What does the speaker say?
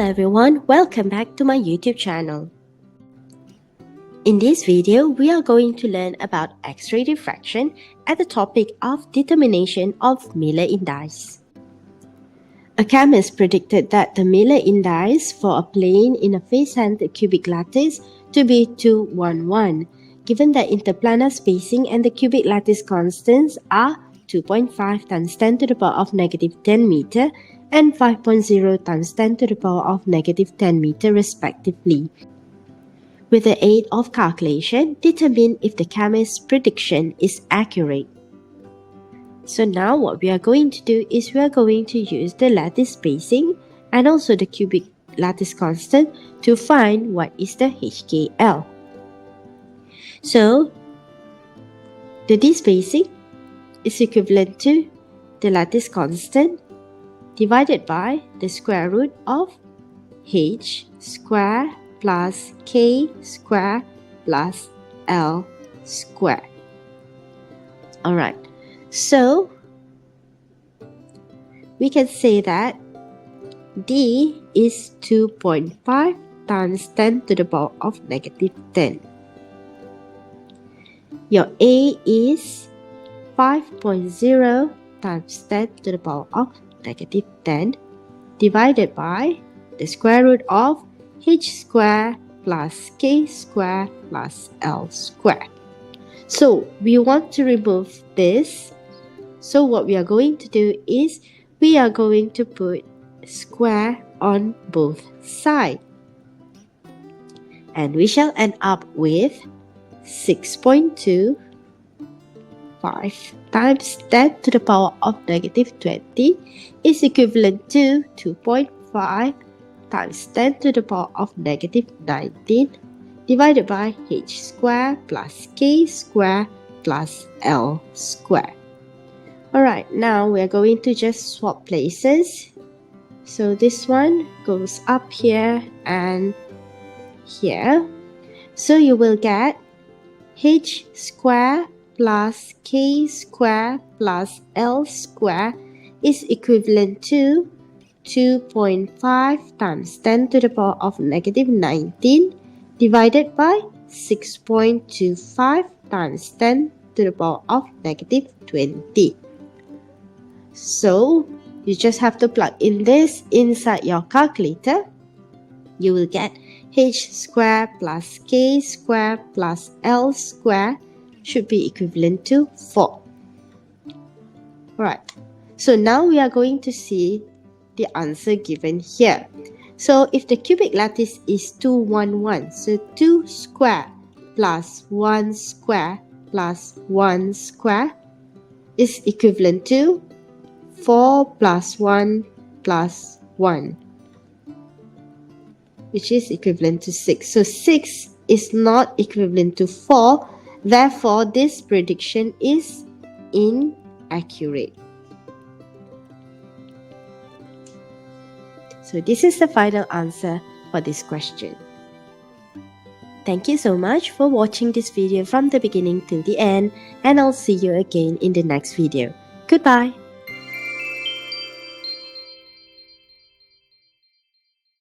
everyone, welcome back to my YouTube channel. In this video, we are going to learn about X-ray diffraction and the topic of determination of Miller indice. A chemist predicted that the Miller indice for a plane in a face-centered cubic lattice to be 211, given that interplanar spacing and the cubic lattice constants are 2.5 times 10 to the power of negative 10 meter and 5.0 times 10 to the power of negative 10 meter respectively. With the aid of calculation, determine if the chemist's prediction is accurate. So now what we are going to do is we are going to use the lattice spacing and also the cubic lattice constant to find what is the HKL. So the D spacing is equivalent to the lattice constant divided by the square root of H square plus K square plus L square. Alright, so we can say that D is 2.5 times 10 to the power of negative 10. Your A is 5.0 times 10 to the power of negative 10 divided by the square root of H square plus K square plus L square. So we want to remove this. So what we are going to do is we are going to put square on both sides. And we shall end up with 6.25 times 10 to the power of negative 20 is equivalent to 2.5 times 10 to the power of negative 19 divided by H square plus K square plus L square. Alright, now we are going to just swap places. So this one goes up here and here. So you will get H square plus K square plus L square is equivalent to 2.5 times 10 to the power of negative 19 divided by 6.25 times 10 to the power of negative 20. So you just have to plug in this inside your calculator. You will get H square plus K square plus L square should be equivalent to 4. Alright, so now we are going to see the answer given here. So if the cubic lattice is 211, so 2 square plus 1 square plus 1 square is equivalent to 4 plus 1 plus 1, which is equivalent to 6. So 6 is not equivalent to 4, therefore this prediction is inaccurate. So this is the final answer for this question. Thank you so much for watching this video from the beginning till the end, and I'll see you again in the next video. Goodbye.